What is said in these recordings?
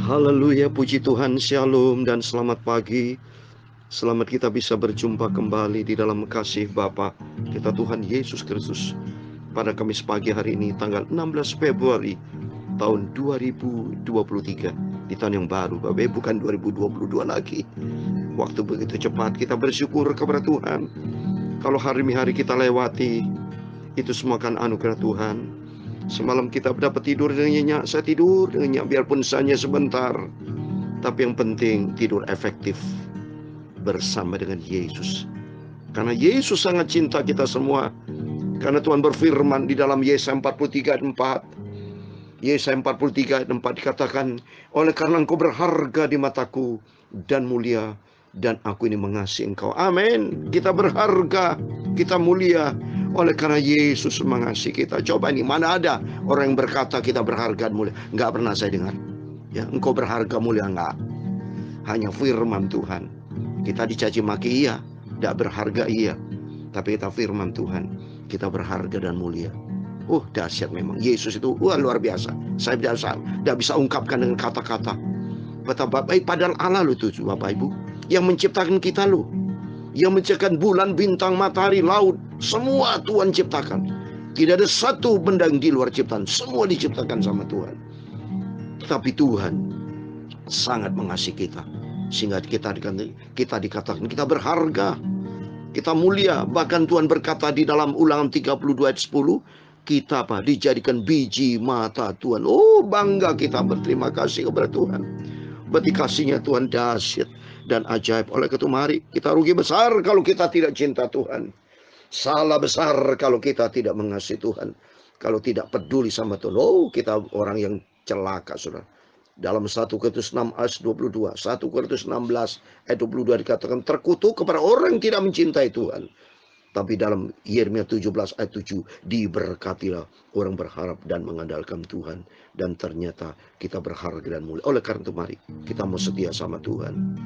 Haleluya, puji Tuhan, shalom dan selamat pagi. Selamat kita bisa berjumpa kembali di dalam kasih Bapa kita Tuhan Yesus Kristus pada Kamis pagi hari ini tanggal 16 Februari tahun 2023 di tahun yang baru, Bapak, bukan 2022 lagi. Waktu begitu cepat. Kita bersyukur kepada Tuhan kalau hari-hari kita lewati itu semua kan anugerah Tuhan. Semalam kita dapat tidur dengan nyenyak, saya tidur dengan nyenyak biarpun hanya sebentar. Tapi yang penting tidur efektif bersama dengan Yesus. Karena Yesus sangat cinta kita semua. Karena Tuhan berfirman di dalam Yesaya 43 ayat 4. Yesaya 43 ayat 4 dikatakan, oleh karena engkau berharga di mataku dan mulia, dan aku ini mengasihi engkau. Amin. Kita berharga, kita mulia oleh karena Yesus mengasihi kita. Coba ini, mana ada orang yang berkata kita berharga dan mulia? Enggak pernah saya dengar. Ya, engkau berharga mulia, enggak. Hanya firman Tuhan. Kita dicaci maki, iya. Tidak berharga, iya. Tapi kita firman Tuhan, kita berharga dan mulia. Dahsyat memang. Yesus itu luar biasa. Saya tidak bisa ungkapkan dengan kata-kata. Betapa baik, padahal Allah itu Bapak Ibu yang menciptakan kita loh. Yang menciptakan bulan, bintang, matahari, laut, semua Tuhan ciptakan. Tidak ada satu benda yang di luar ciptaan, semua diciptakan sama Tuhan. Tapi Tuhan sangat mengasihi kita, sehingga kita dikatakan kita berharga, kita mulia. Bahkan Tuhan berkata di dalam Ulangan 32 ayat 10, kita dijadikan biji mata Tuhan. Bangga kita, berterima kasih kepada Tuhan. Berarti kasihnya Tuhan dahsyat dan ajaib. Oleh itu mari, kita rugi besar kalau kita tidak cinta Tuhan. Salah besar kalau kita tidak mengasihi Tuhan. Kalau tidak peduli sama Tuhan. Kita orang yang celaka, saudara. Dalam 1 Korintus 6 ayat 22, 1 Korintus 16 ayat 22 dikatakan, terkutuk kepada orang yang tidak mencintai Tuhan. Tapi dalam Yeremia 17 ayat 7, diberkatilah orang berharap dan mengandalkan Tuhan. Dan ternyata kita berharga dan mulia. Oleh karena itu mari kita mau setia sama Tuhan.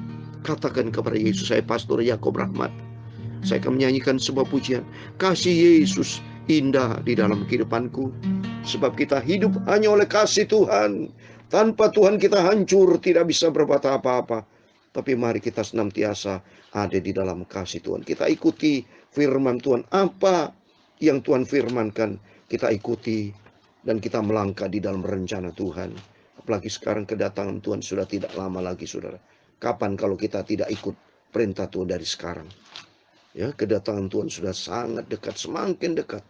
Katakan kepada Yesus, saya Pastor Yakob Rahmat. Saya akan menyanyikan sebuah pujian. Kasih Yesus indah di dalam kehidupanku. Sebab kita hidup hanya oleh kasih Tuhan. Tanpa Tuhan kita hancur, tidak bisa berbuat apa-apa. Tapi mari kita senantiasa ada di dalam kasih Tuhan. Kita ikuti firman Tuhan. Apa yang Tuhan firmankan, kita ikuti. Dan kita melangkah di dalam rencana Tuhan. Apalagi sekarang kedatangan Tuhan sudah tidak lama lagi, saudara. Kapan kalau kita tidak ikut perintah Tuhan dari sekarang? Ya, kedatangan Tuhan sudah sangat dekat, semakin dekat.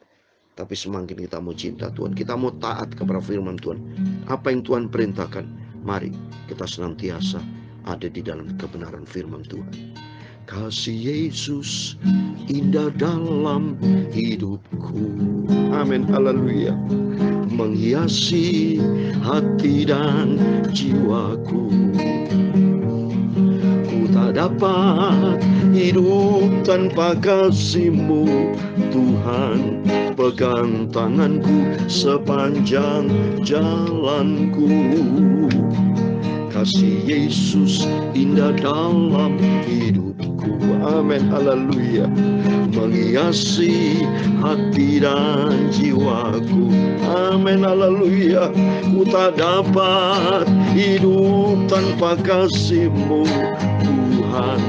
Tapi semakin kita mau cinta Tuhan, kita mau taat kepada firman Tuhan. Apa yang Tuhan perintahkan, mari kita senantiasa ada di dalam kebenaran firman Tuhan. Kasih Yesus indah dalam hidupku. Amin, haleluya. Menghiasi hati dan jiwaku. Ku tak dapat hidup tanpa kasih-Mu, Tuhan. Pegang tanganku sepanjang jalanku. Kasih Yesus indah dalam hidupku. Amin, haleluya. Menghiasi hati dan jiwaku. Amin, haleluya. Ku tak dapat hidup tanpa kasih-Mu, Tuhan.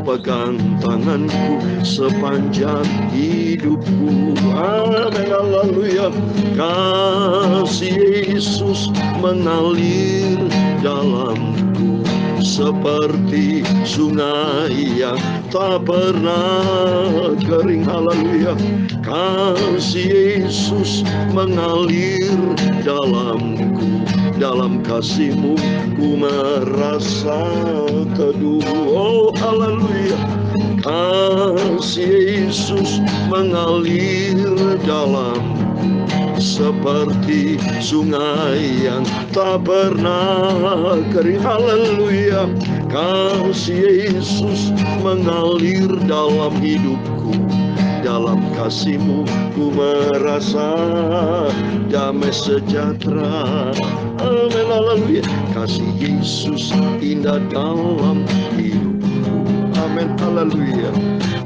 Pegang tanganku sepanjang hidupku. Amin, haleluya. Kasih Yesus mengalir dalamku seperti sungai yang tak pernah kering. Haleluya. Kasih Yesus mengalir dalamku. Dalam kasih-Mu ku merasa teduh. Haleluya. Kasih Yesus mengalir dalamku seperti sungai yang tak pernah kering. Haleluya. Kasih Yesus mengalir dalam hidupku. Dalam kasih-Mu ku merasa damai sejahtera. Amin, haleluya. Kasih Yesus indah dalam hidupku. Amin, haleluya.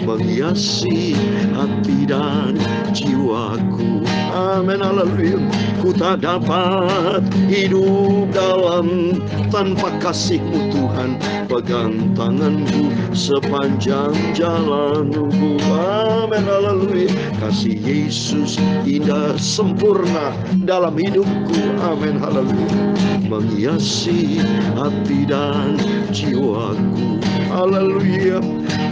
menghiasi hati dan jiwaku. Amin, haleluya. Ku tak dapat hidup dalam tanpa kasih-Mu Tuhan. Pegang tanganku sepanjang jalanku. Amin, haleluya. Kasih Yesus indah sempurna dalam hidupku. Amin, haleluya. Menghiasi hati dan jiwaku. Haleluya.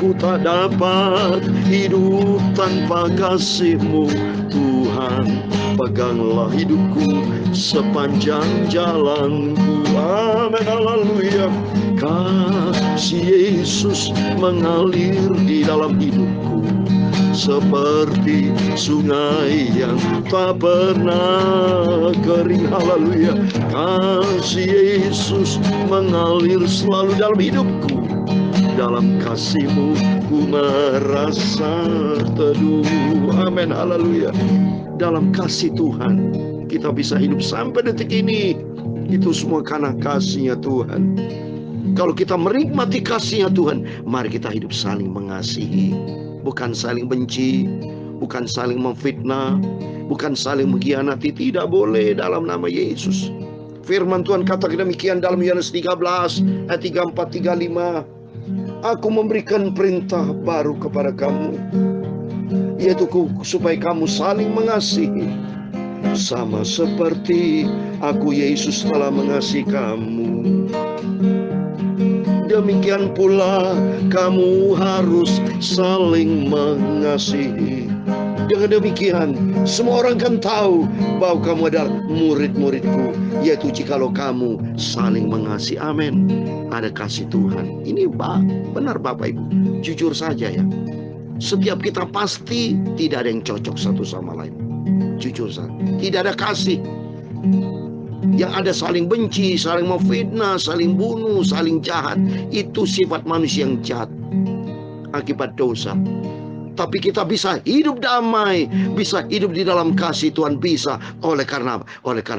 Ku tak dapat hidup tanpa kasih-Mu Tuhan. Peganglah hidupku sepanjang jalanku. Amin, haleluya. Kasih Yesus mengalir di dalam hidupku seperti sungai yang tak pernah kering. Haleluya. Kasih Yesus mengalir selalu dalam hidupku. Dalam kasih-Mu ku merasa teduh. Amin, haleluya. Dalam kasih Tuhan kita bisa hidup sampai detik ini. Itu semua karena kasih-Nya Tuhan. Kalau kita menikmati kasih-Nya Tuhan, mari kita hidup saling mengasihi, bukan saling benci, bukan saling memfitnah, bukan saling mengkhianati. Tidak boleh dalam nama Yesus. Firman Tuhan katakan demikian dalam Yohanes 13 ayat 34, 35. Aku memberikan perintah baru kepada kamu, yaitu supaya kamu saling mengasihi, sama seperti aku Yesus telah mengasihi kamu. Demikian pula kamu harus saling mengasihi. Dengan demikian semua orang kan tahu bahwa kamu adalah murid-muridku, yaitu jikalau kamu saling mengasihi. Amin. Ada kasih Tuhan. Ini benar Bapak Ibu. Jujur saja ya, setiap kita pasti tidak ada yang cocok satu sama lain. Jujur saja, tidak ada kasih. Yang ada saling benci, saling memfitnah, saling bunuh, saling jahat. Itu sifat manusia yang jahat akibat dosa. Tapi kita bisa hidup damai, bisa hidup di dalam kasih Tuhan, bisa oleh karena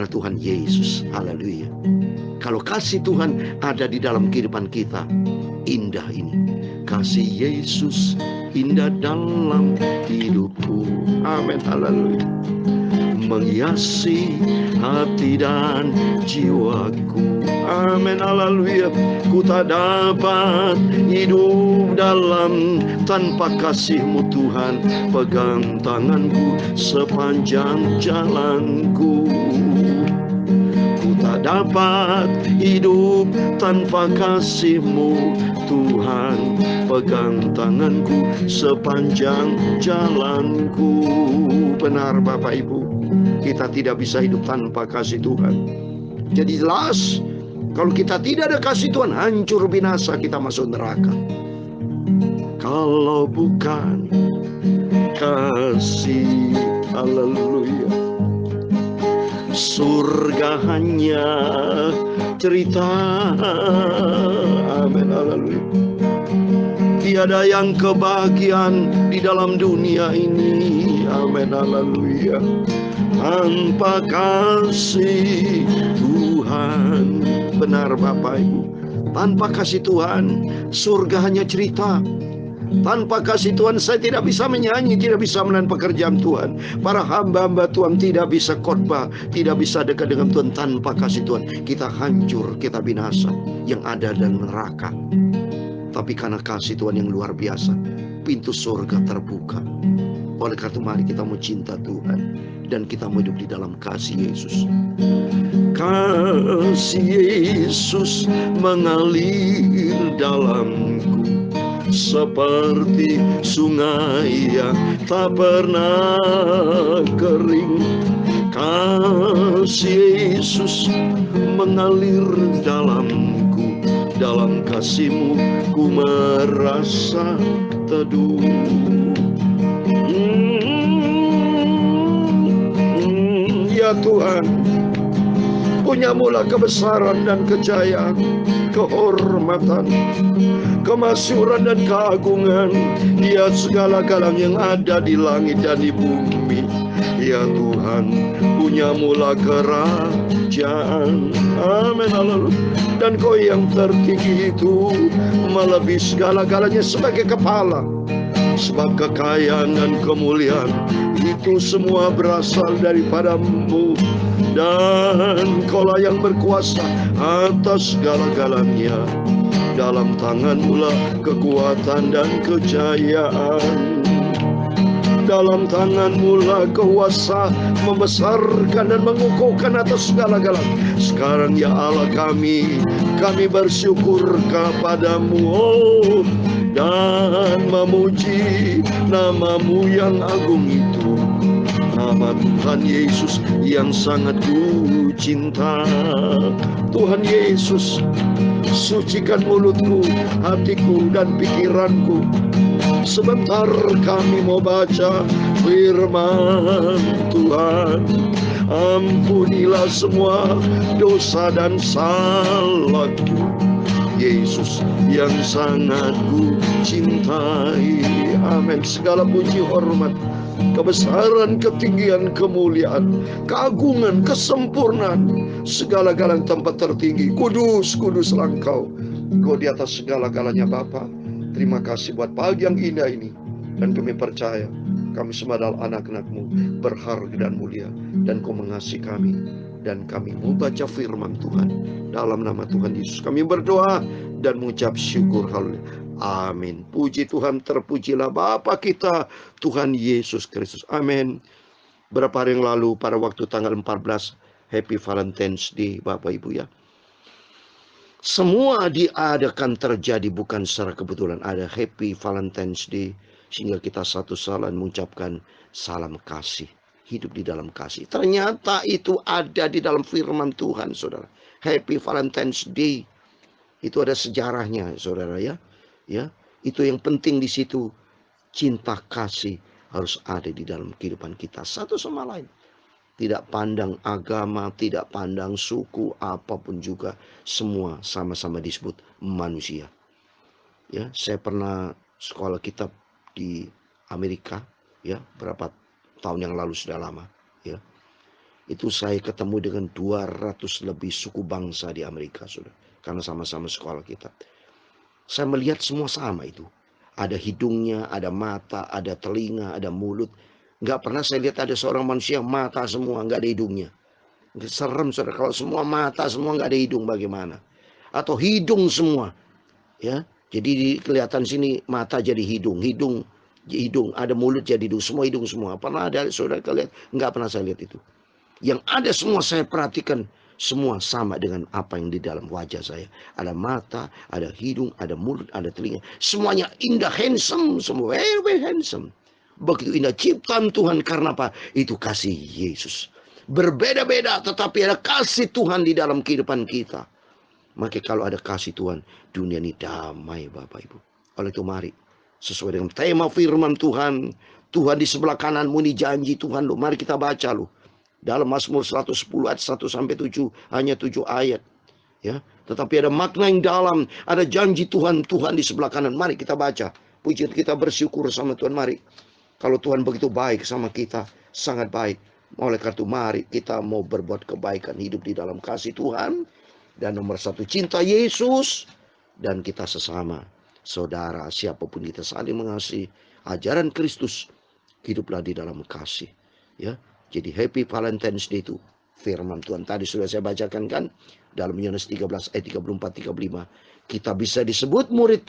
Tuhan Yesus. Haleluya. Kalau kasih Tuhan ada di dalam kehidupan kita, indah ini. Kasih Yesus indah dalam hidupku. Amin, haleluya. Menghiasi hati dan jiwaku. Amin, haleluya. Ku tak dapat hidup dalam tanpa kasih-Mu Tuhan. Pegang tanganku sepanjang jalanku. Ku tak dapat hidup tanpa kasih-Mu Tuhan. Pegang tanganku sepanjang jalanku. Benar Bapak Ibu, kita tidak bisa hidup tanpa kasih Tuhan. Jadi jelas, kalau kita tidak ada kasih Tuhan, hancur binasa, kita masuk neraka. Kalau bukan kasih, haleluya, surga hanya cerita. Amin, haleluya. Tiada yang kebahagiaan di dalam dunia ini. Amin, haleluya. Tanpa kasih Tuhan. Benar Bapak Ibu, tanpa kasih Tuhan surga hanya cerita. Tanpa kasih Tuhan saya tidak bisa menyanyi, tidak bisa melakukan pekerjaan Tuhan. Para hamba-hamba Tuhan tidak bisa khotbah, tidak bisa dekat dengan Tuhan. Tanpa kasih Tuhan kita hancur, kita binasa, yang ada dan neraka. Tapi karena kasih Tuhan yang luar biasa, pintu surga terbuka. Oleh karena itu mari kita mau cinta Tuhan, dan kita mau hidup di dalam kasih Yesus. Kasih Yesus mengalir dalamku seperti sungai yang tak pernah kering. Kasih Yesus mengalir dalamku, dalam kasih-Mu ku merasa teduh. Ya Tuhan, punya-Mulah kebesaran dan kejayaan, kehormatan, kemasyhuran dan keagungan. Ya segala-galanya yang ada di langit dan di bumi. Ya Tuhan, punya-Mulah kerajaan. Amin, haleluya. Dan Kau yang tertinggi itu melebihi segala-galanya sebagai kepala. Sebab kekayaan dan kemuliaan itu semua berasal daripada-Mu, dan Kaulah yang berkuasa atas segala-galanya. Dalam tangan-Mu lah kekuatan dan kejayaan. Dalam tangan-Mu lah kuasa membesarkan dan mengukuhkan atas segala-galanya. Sekarang ya Allah kami bersyukur kepada-Mu, oh, dan memuji nama-Mu yang agung itu, nama Tuhan Yesus yang sangat ku cinta. Tuhan Yesus, sucikan mulutku, hatiku, dan pikiranku. Sebentar kami mau baca firman Tuhan. Ampunilah semua dosa dan salahku, Yesus yang sangat ku cintai. Amin. Segala puji, hormat, kebesaran, ketinggian, kemuliaan, keagungan, kesempurnaan, segala-galanya tempat tertinggi. Kudus, kuduslah Engkau. Engkau di atas segala-galanya Bapa. Terima kasih buat pagi yang indah ini. Dan kami percaya kami semua adalah anak-anak-Mu, berharga dan mulia, dan Kau mengasihi kami. Dan kami mau baca firman Tuhan. Dalam nama Tuhan Yesus kami berdoa dan mengucap syukur. Haleluya. Amin. Puji Tuhan, terpujilah Bapa kita, Tuhan Yesus Kristus. Amin. Berapa hari yang lalu pada waktu tanggal 14, Happy Valentine's Day Bapak Ibu ya. Semua diadakan terjadi bukan secara kebetulan. Ada Happy Valentine's Day sehingga kita satu salam mengucapkan salam kasih. Hidup di dalam kasih. Ternyata itu ada di dalam firman Tuhan, saudara. Happy Valentine's Day itu ada sejarahnya, saudara ya. Ya, itu yang penting di situ. Cinta kasih harus ada di dalam kehidupan kita satu sama lain. Tidak pandang agama, tidak pandang suku, apapun juga, semua sama-sama disebut manusia. Ya, saya pernah sekolah kitab di Amerika, ya, berapa tahun yang lalu, sudah lama, ya. Itu saya ketemu dengan 200 lebih suku bangsa di Amerika, sudah, karena sama-sama sekolah kitab. Saya melihat semua sama itu. Ada hidungnya, ada mata, ada telinga, ada mulut. Nggak pernah saya lihat ada seorang manusia mata semua, nggak ada hidungnya. Serem, saudara, kalau semua mata semua nggak ada hidung bagaimana? Atau hidung semua, ya. Jadi kelihatan sini mata jadi hidung, hidung ada mulut jadi hidung, semua hidung semua. Pernah ada saudara kalian? Nggak pernah saya lihat itu. Yang ada semua saya perhatikan semua sama dengan apa yang di dalam wajah saya. Ada mata, ada hidung, ada mulut, ada telinga. Semuanya indah, handsome, semua very, very handsome. Begitu indah ciptaan Tuhan. Karena apa? Itu kasih Yesus. Berbeda-beda tetapi ada kasih Tuhan di dalam kehidupan kita. Maka kalau ada kasih Tuhan, dunia ini damai Bapak Ibu. Oleh itu mari, sesuai dengan tema firman Tuhan, Tuhan di sebelah kananmu, ini janji Tuhan loh. Mari kita baca loh. Dalam Mazmur 110 ayat 1-7, hanya 7 ayat. Ya, tetapi ada makna yang dalam, ada janji Tuhan, Tuhan di sebelah kanan. Mari kita baca. Puji kita, bersyukur sama Tuhan. Mari. Kalau Tuhan begitu baik sama kita, sangat baik. Oleh karena itu mari kita mau berbuat kebaikan, hidup di dalam kasih Tuhan. Dan nomor satu, cinta Yesus. Dan kita sesama, saudara, siapapun kita saling mengasihi. Ajaran Kristus, hiduplah di dalam kasih. Ya, jadi Happy Valentine's Day itu firman Tuhan. Tadi sudah saya bacakan kan. Dalam Yohanes 13 ayat 34-35. Kita bisa disebut murid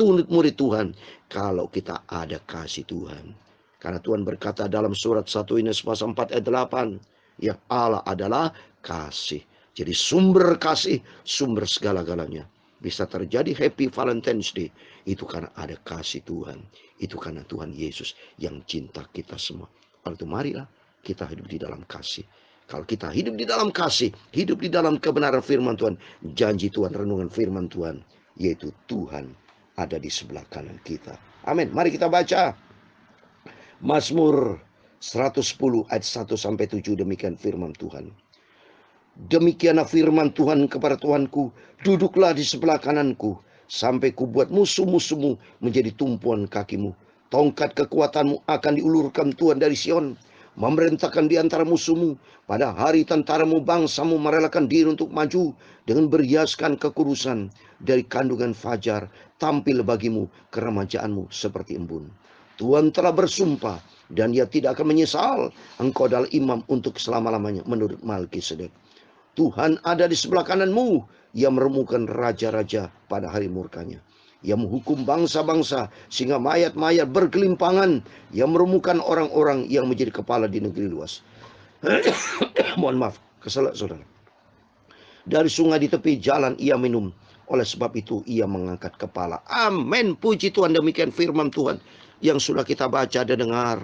Tuhan kalau kita ada kasih Tuhan. Karena Tuhan berkata dalam surat 1 Yohanes pasal 4 ayat 8. Ya, Allah adalah kasih. Jadi sumber kasih, sumber segala-galanya. Bisa terjadi Happy Valentine's Day. Itu karena ada kasih Tuhan. Itu karena Tuhan Yesus yang cinta kita semua. Oleh itu marilah kita hidup di dalam kasih. Kalau kita hidup di dalam kasih, hidup di dalam kebenaran firman Tuhan, janji Tuhan, renungan firman Tuhan, yaitu Tuhan ada di sebelah kanan kita. Amin. Mari kita baca Mazmur 110 ayat 1-7, demikian firman Tuhan. Demikianlah firman Tuhan kepada Tuhanku, duduklah di sebelah kananku, sampai kubuat musuh-musuhmu menjadi tumpuan kakimu. Tongkat kekuatanmu akan diulurkan Tuhan dari Sion, memerintahkan di antara musuhmu. Pada hari tentaramu, bangsamu merelakan diri untuk maju, dengan berhiaskan kekudusan. Dari kandungan fajar tampil bagimu keremajaanmu seperti embun. Tuhan telah bersumpah dan Dia tidak akan menyesal. Engkau adalah imam untuk selama-lamanya menurut Melkisedek. Tuhan ada di sebelah kananmu. Ia meremukkan raja-raja pada hari murkanya. Ia menghukum bangsa-bangsa sehingga mayat-mayat bergelimpangan. Ia meremukkan orang-orang yang menjadi kepala di negeri luas. Mohon maaf, kesalahan saudara. Dari sungai di tepi jalan ia minum. Oleh sebab itu ia mengangkat kepala. Amin. Puji Tuhan, demikian firman Tuhan yang sudah kita baca dan dengar.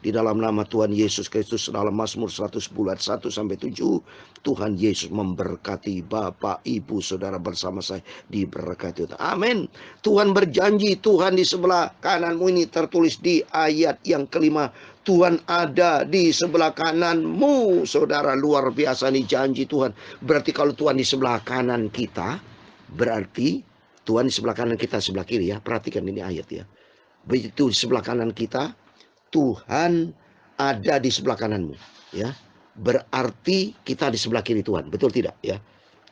Di dalam nama Tuhan Yesus Kristus, dalam Mazmur 110 ayat 1 sampai 7, Tuhan Yesus memberkati Bapak, Ibu, Saudara bersama saya diberkati. Amin. Tuhan berjanji, Tuhan di sebelah kananmu, ini tertulis di ayat yang kelima. Tuhan ada di sebelah kananmu, Saudara. Luar biasa nih janji Tuhan. Berarti kalau Tuhan di sebelah kanan kita, berarti Tuhan di sebelah kanan kita, sebelah kiri ya. Perhatikan ini ayat ya. Begitu di sebelah kanan kita, Tuhan ada di sebelah kananmu ya. Berarti kita di sebelah kiri Tuhan, betul tidak ya?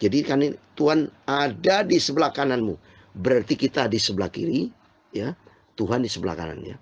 Jadi kan Tuhan ada di sebelah kananmu, berarti kita di sebelah kiri ya. Tuhan di sebelah kanan ya.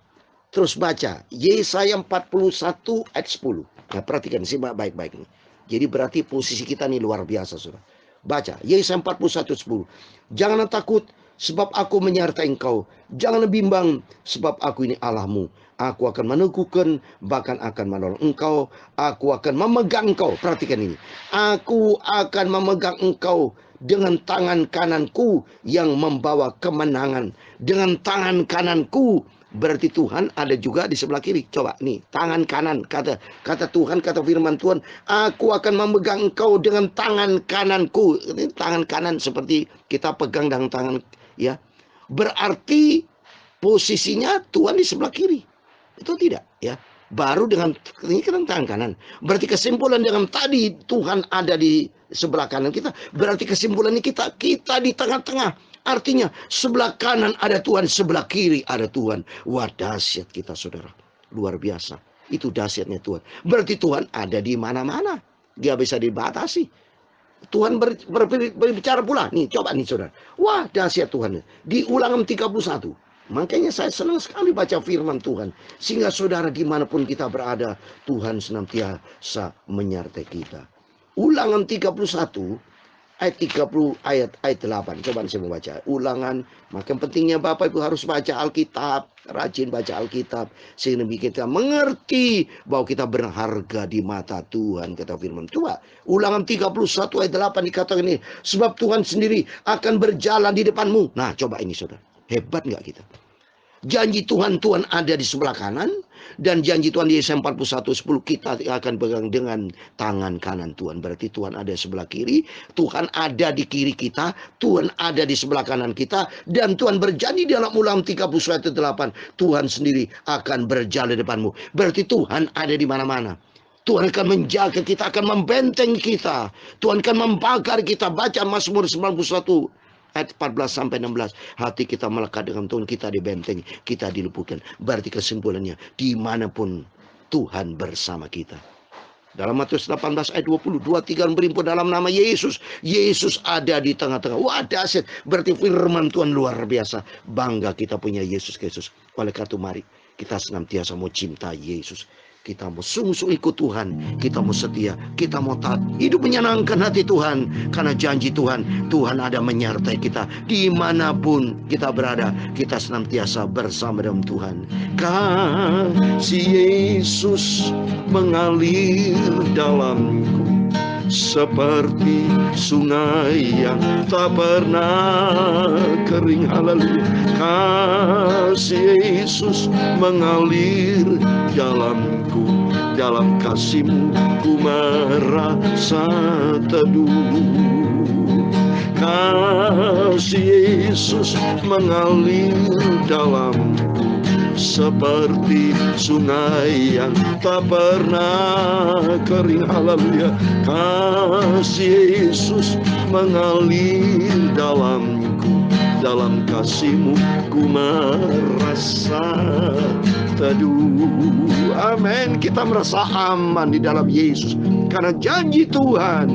Terus baca Yesaya 41 ayat 10. Nah, perhatikan simak baik-baik nih. Jadi berarti posisi kita nih luar biasa Saudara. Baca Yesaya 41 10. Janganlah takut sebab aku menyertai engkau. Janganlah bimbang sebab aku ini Allahmu. Aku akan meneguhkan, bahkan akan menolong engkau. Aku akan memegang engkau. Perhatikan ini. Aku akan memegang engkau dengan tangan kananku yang membawa kemenangan. Dengan tangan kananku. Berarti Tuhan ada juga di sebelah kiri. Coba nih, tangan kanan. Kata Tuhan, kata firman Tuhan. Aku akan memegang engkau dengan tangan kananku. Ini tangan kanan seperti kita pegang dengan tangan ya. Berarti posisinya Tuhan di sebelah kiri. Itu tidak ya. Baru dengan ini kan tangan kanan. Berarti kesimpulan dengan tadi Tuhan ada di sebelah kanan kita. Berarti kesimpulannya kita di tengah-tengah. Artinya sebelah kanan ada Tuhan, sebelah kiri ada Tuhan. Wah, dahsyat kita Saudara. Luar biasa. Itu dahsyatnya Tuhan. Berarti Tuhan ada di mana-mana. Dia bisa dibatasi. Tuhan berbicara pula. Nih, coba nih Saudara. Wah, dahsyat Tuhan. Di Ulangan 31. Makanya saya senang sekali baca firman Tuhan. Sehingga Saudara dimanapun kita berada, Tuhan senantiasa menyertai kita. Ulangan 31 ayat 30 ayat 8. Coba saya mau baca. Ulangan. Makin pentingnya Bapak Ibu harus baca Alkitab. Rajin baca Alkitab. Sehingga kita mengerti bahwa kita berharga di mata Tuhan. Kata firman. Coba. Ulangan 31 ayat 8 dikatakan ini. Sebab Tuhan sendiri akan berjalan di depanmu. Nah, coba ini Saudara. Hebat nggak kita? Janji Tuhan ada di sebelah kanan. Dan janji Tuhan di Yesaya 41 10 kita akan pegang dengan tangan kanan Tuhan. Berarti Tuhan ada di sebelah kiri. Tuhan ada di kiri kita. Tuhan ada di sebelah kanan kita. Dan Tuhan berjanji dalam Ulangan 31 8. Tuhan sendiri akan berjalan di depanmu. Berarti Tuhan ada di mana-mana. Tuhan akan menjaga kita, akan membenteng kita. Tuhan akan membakar kita. Baca Mazmur 91 ayat 14 sampai 16. Hati kita melekat dengan Tuhan, kita dibentengi, kita diluputkan. Berarti kesimpulannya, dimanapun Tuhan bersama kita. Dalam Matius 18 ayat 20, 2-3 berimpun dalam nama Yesus. Yesus ada di tengah-tengah. Wah, dahsyat. Berarti firman Tuhan luar biasa. Bangga kita punya Yesus Kristus. Oleh karena itu mari kita senantiasa mau cinta Yesus. Kita mau sungguh-sungguh ikut Tuhan. Kita mau setia. Kita mau taat. Hidup menyenangkan hati Tuhan. Karena janji Tuhan. Tuhan ada menyertai kita. Dimanapun kita berada. Kita senantiasa bersama dengan Tuhan. Kasih Yesus mengalir dalamku. Seperti sungai yang tak pernah kering. Haleluya. Kasih Yesus mengalir dalamku. Dalam kasih-Mu ku merasa teduh. Kasih Yesus mengalir dalamku. Seperti sungai yang tak pernah kering. Haleluya. Kasih Yesus mengalir dalamku. Dalam kasih-Mu ku merasa teduh. Amin. Kita merasa aman di dalam Yesus. Karena janji Tuhan.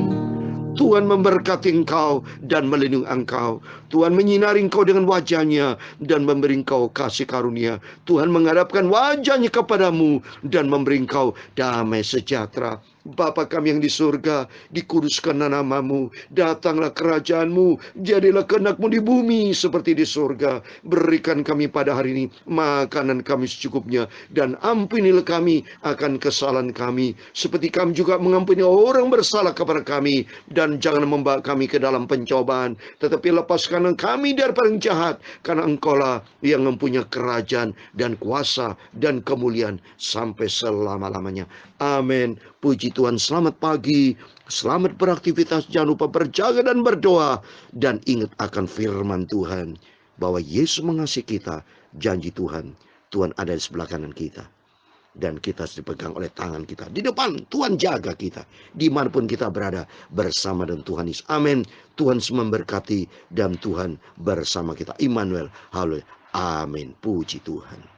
Tuhan memberkati engkau dan melindungi engkau. Tuhan menyinari engkau dengan wajah-Nya dan memberi engkau kasih karunia. Tuhan menghadapkan wajah-Nya kepadamu dan memberi engkau damai sejahtera. Bapa kami yang di surga, dikuduskanlah namamu, datanglah kerajaan-Mu, jadilah kehendak-Mu di bumi seperti di surga. Berikan kami pada hari ini makanan kami secukupnya, dan ampunilah kami akan kesalahan kami, seperti kami juga mengampuni orang bersalah kepada kami. Dan jangan membawa kami ke dalam pencobaan, tetapi lepaskan kami daripada yang jahat, karena Engkaulah yang mempunyai kerajaan dan kuasa dan kemuliaan sampai selama-lamanya. Amin. Puji Tuhan. Selamat pagi, selamat beraktivitas, jangan lupa berjaga dan berdoa, dan ingat akan firman Tuhan bahwa Yesus mengasihi kita. Janji Tuhan, Tuhan ada di sebelah kanan kita, dan kita dipegang oleh tangan kita. Di depan Tuhan jaga kita, dimanapun kita berada, bersama dengan Tuhan Yesus. Amin. Tuhan memberkati dan Tuhan bersama kita. Immanuel. Haleluya. Amin. Puji Tuhan.